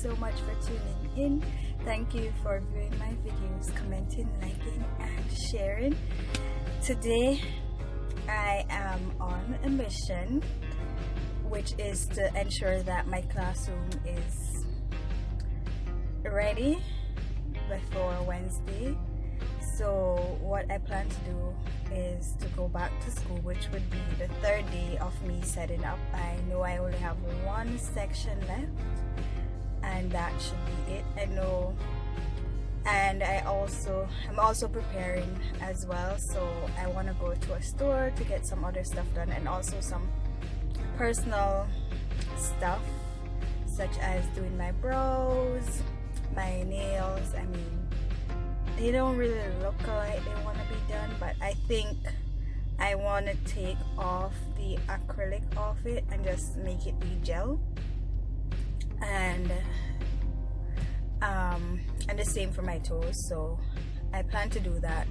so much for tuning in. Thank you for viewing my videos, commenting, liking, and sharing. Today, I am on a mission, which is to ensure that my classroom is ready before Wednesday. So what I plan to do is to go back to school, which would be the third day of me setting up. I know I only have one section left, and that should be it. I know, and I'm also preparing as well. So I want to go to a store to get some other stuff done, and also some personal stuff such as doing my brows, my nails. I mean, they don't really look like they want to be done, but I think I want to take off the acrylic off it and just make it be gel, and the same for my toes. So I plan to do that,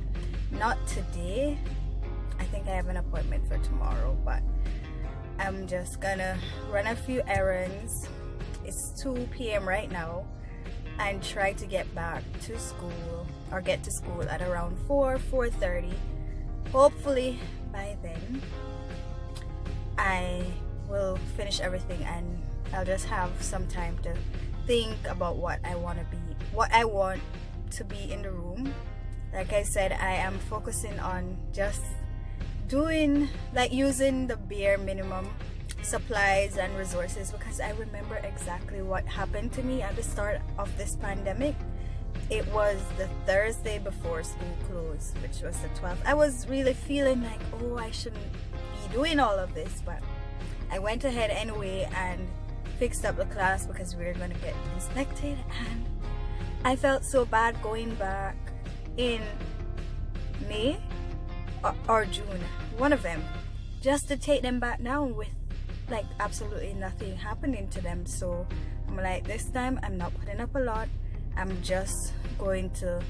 not today. I think I have an appointment for tomorrow, but I'm just gonna run a few errands. It's 2 p.m. right now, and try to get back to school, or get to school at around 4:30. Hopefully by then I will finish everything, and I'll just have some time to think about what I want to be in the room. Like I said, I am focusing on just using the bare minimum supplies and resources, because I remember exactly what happened to me at the start of this pandemic. It was the Thursday before school closed, which was the 12th. I was really feeling like, oh, I shouldn't be doing all of this, but I went ahead anyway and fixed up the class because we were going to get inspected, and I felt so bad going back in May or June, one of them, just to take them back down with like absolutely nothing happening to them. So I'm like, this time I'm not putting up a lot. I'm just going to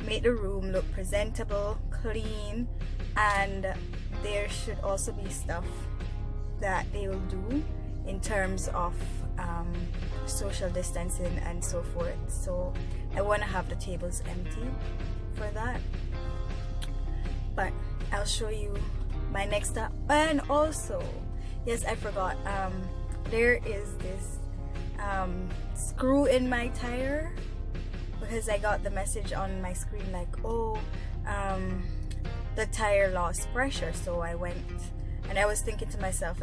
make the room look presentable, clean, and there should also be stuff that they will do in terms of social distancing and so forth. So I want to have the tables empty for that, but I'll show you my next step. And also, yes, I forgot, there is this screw in my tire, because I got the message on my screen like, oh, the tire lost pressure. So I went, and I was thinking to myself,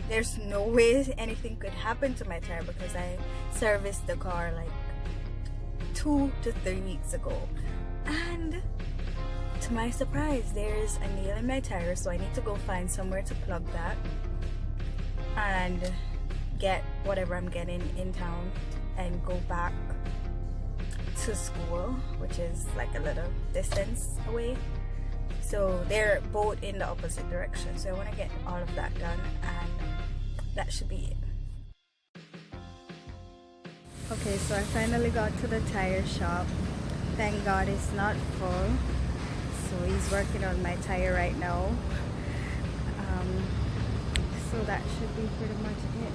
there's no way anything could happen to my tire, because I serviced the car like 2 to 3 weeks ago, and to my surprise, there's a nail in my tire. So I need to go find somewhere to plug that and get whatever I'm getting in town and go back to school, which is like a little distance away. So they're both in the opposite direction, so I want to get all of that done, and that should be it. Okay, so I finally got to the tire shop. Thank God it's not full. So he's working on my tire right now. So that should be pretty much it.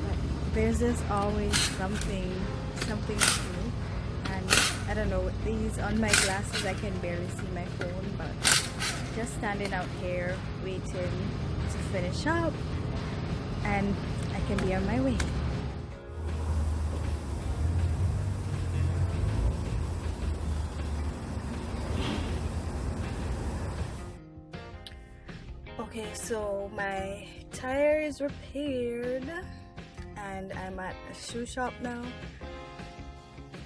But there's just always something to do, and I don't know, with these on my glasses I can barely see my phone, but just standing out here waiting to finish up, and I can be on my way. Okay, so my tire is repaired, and I'm at a shoe shop now,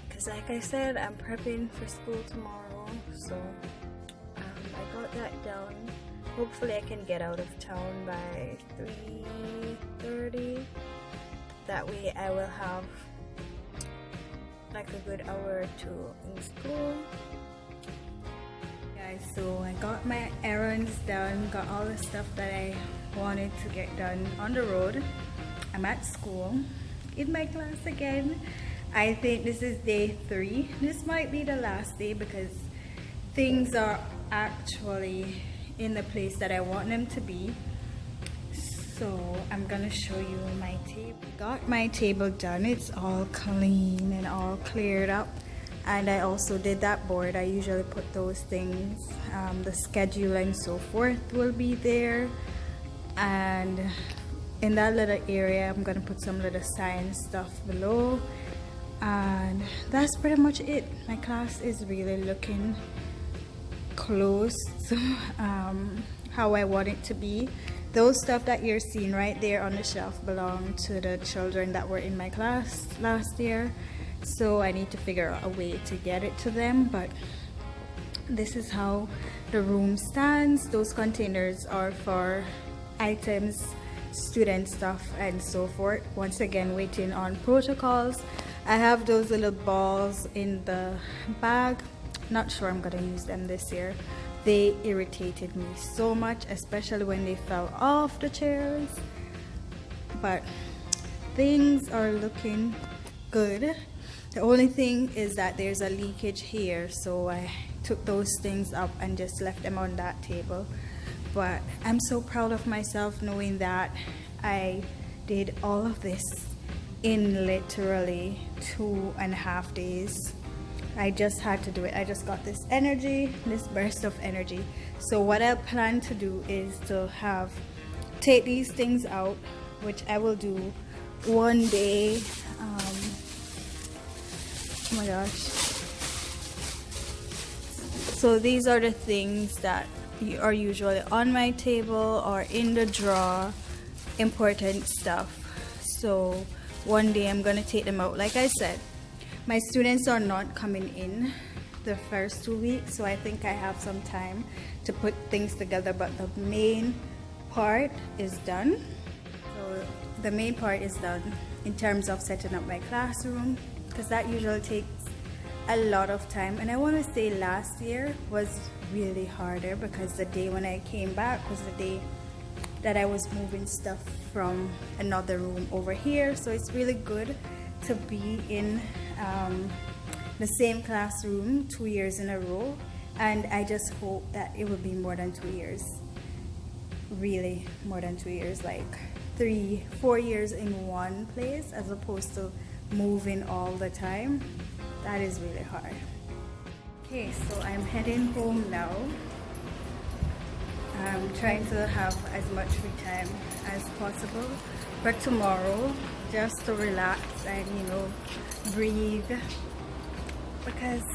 because like I said, I'm prepping for school tomorrow. So I got that done. Hopefully I can get out of town by 3:30. That way I will have like a good hour or two in school. So I got my errands done, got all the stuff that I wanted to get done on the road. I'm at school in my class again. I think this is day 3. This might be the last day, because things are actually in the place that I want them to be. So I'm gonna show you my table. Got my table done. It's all clean and all cleared up. And I also did that board. I usually put those things, the schedule and so forth will be there. And in that little area, I'm gonna put some little science stuff below. And that's pretty much it. My class is really looking close to how I want it to be. Those stuff that you're seeing right there on the shelf belong to the children that were in my class last year, so I need to figure out a way to get it to them. But this is how the room stands. Those containers are for items, student stuff and so forth. Once again, waiting on protocols. I have those little balls in the bag. Not sure I'm gonna use them this year. They irritated me so much, especially when they fell off the chairs. But things are looking good. The only thing is that there's a leakage here, so I took those things up and just left them on that table. But I'm so proud of myself knowing that I did all of this in literally 2.5 days. I just had to do it. I just got this energy, this burst of energy. So what I plan to do is to take these things out, which I will do one day. Oh my gosh. So these are the things that are usually on my table or in the drawer, important stuff. So one day I'm gonna take them out. Like I said, my students are not coming in the first 2 weeks, so I think I have some time to put things together, but the main part is done. So the main part is done in terms of setting up my classroom, because that usually takes a lot of time. And I want to say last year was really harder because the day when I came back was the day that I was moving stuff from another room over here. So it's really good to be in the same classroom 2 years in a row, and I just hope that it will be more than 2 years, really more than 2 years, like 3-4 years in one place as opposed to moving all the time. That is really hard. Okay, so I'm heading home now. I'm trying to have as much free time as possible for tomorrow, just to relax and breathe, because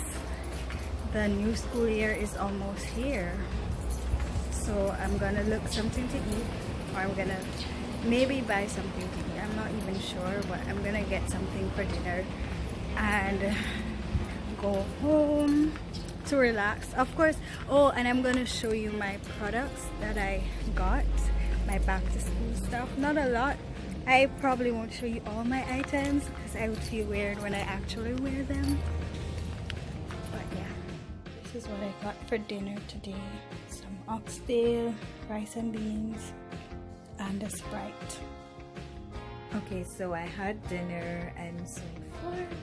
the new school year is almost here. So I'm gonna look something to eat, or I'm gonna maybe buy something to eat. I'm not even sure, but I'm gonna get something for dinner and go home to relax, of course. Oh, and I'm gonna show you my products that I got, my back to school stuff. Not a lot. I probably won't show you all my items because I would feel weird when I actually wear them. But yeah, this is what I got for dinner today. Some oxtail, rice and beans, and a Sprite. Okay, so I had dinner and so forth.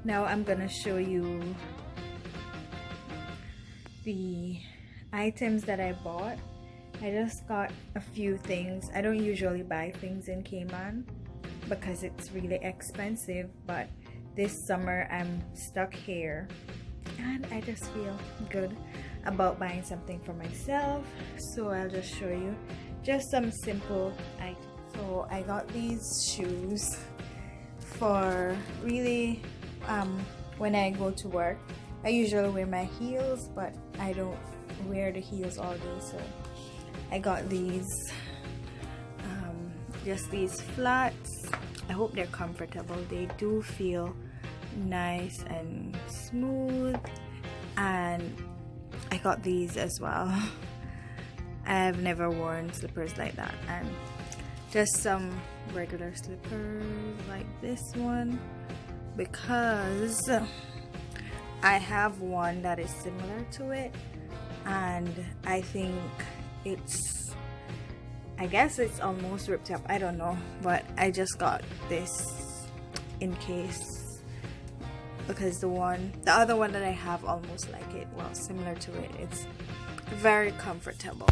Now I'm gonna show you the items that I bought. I just got a few things. I don't usually buy things in Cayman because it's really expensive, but this summer I'm stuck here and I just feel good about buying something for myself. So I'll just show you just some simple items. So I got these shoes for really when I go to work. I usually wear my heels, but I don't wear the heels all day, so I got these, just these flats. I hope they're comfortable. They do feel nice and smooth, and I got these as well. I've never worn slippers like that, and just some regular slippers like this one, because I have one that is similar to it, and I think I guess it's almost ripped up. I don't know, but I just got this in case, because the other one that I have almost like it, well, similar to it, it's very comfortable.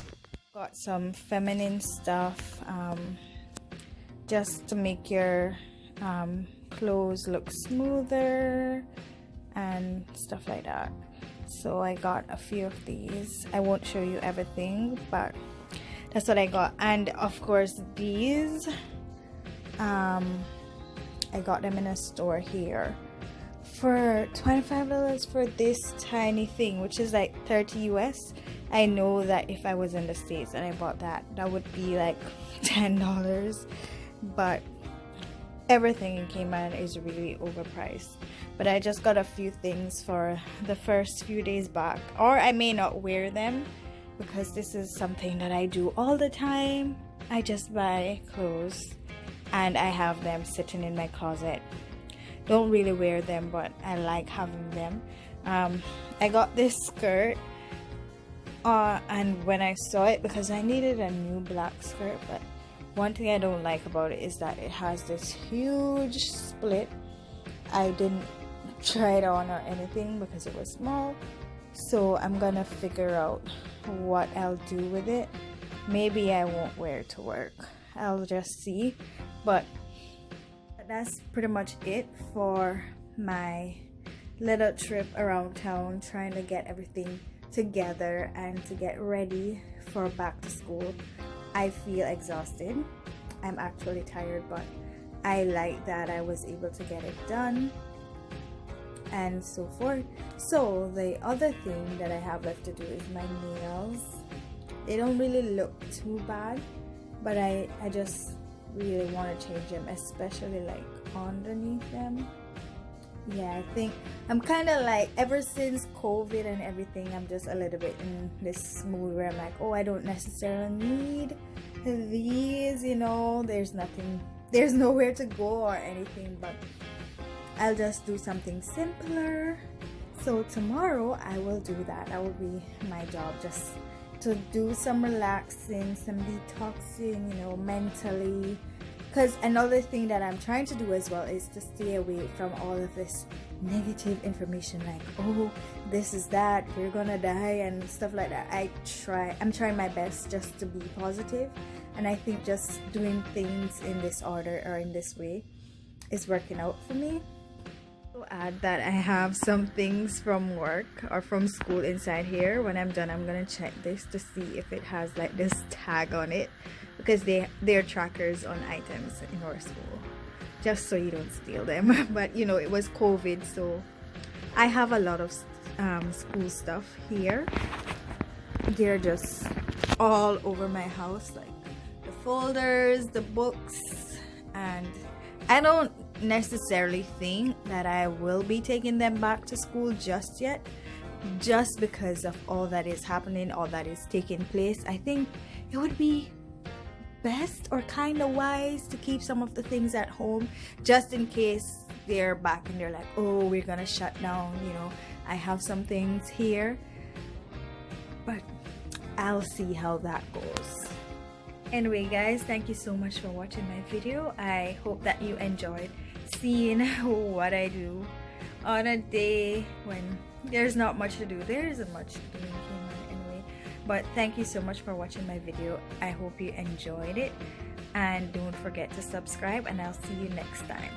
Got some feminine stuff, just to make your clothes look smoother and stuff like that. So I got a few of these. I won't show you everything, but that's what I got. And of course these, I got them in a store here for $25 for this tiny thing, which is like 30 US. I know that if I was in the States and I bought that, that would be like $10, but everything in Cayman is really overpriced. But I just got a few things for the first few days back, or I may not wear them because this is something that I do all the time. I just buy clothes and I have them sitting in my closet. Don't really wear them, but I like having them. I got this skirt and when I saw it, because I needed a new black skirt, but one thing I don't like about it is that it has this huge split. I didn't try it on or anything because it was small, so I'm gonna figure out what I'll do with it. Maybe I won't wear it to work, I'll just see. But that's pretty much it for my little trip around town, trying to get everything together and to get ready for back to school. I feel exhausted. I'm actually tired, but I like that I was able to get it done and so forth. So the other thing that I have left to do is my nails. They don't really look too bad, but I just really want to change them, especially like underneath them. Yeah, I think I'm kind of like, ever since COVID and everything, I'm just a little bit in this mood where I'm like, oh, I don't necessarily need these, you know, there's nowhere to go or anything, but I'll just do something simpler. So tomorrow I will do that. That will be my job, just to do some relaxing, some detoxing, you know, mentally. Because another thing that I'm trying to do as well is to stay away from all of this negative information, like, oh, this is that, we're gonna die and stuff like that. I'm trying my best just to be positive, and I think just doing things in this order or in this way is working out for me. To add that I have some things from work or from school inside here. When I'm done, I'm gonna check this to see if it has like this tag on it, because they're trackers on items in our school, just so you don't steal them. But you know, it was COVID, so I have a lot of school stuff here. They're just all over my house, like the folders, the books, and I don't necessarily think that I will be taking them back to school just yet, just because of all that is happening, all that is taking place. I think it would be best or kind of wise to keep some of the things at home, just in case they're back and they're like, oh, we're gonna shut down, you know. I have some things here, but I'll see how that goes. Anyway guys, thank you so much for watching my video. I hope that you enjoyed seeing what I do on a day when there's not much to do. There isn't much to do in Cayman anyway. But thank you so much for watching my video. I hope you enjoyed it, and don't forget to subscribe, and I'll see you next time.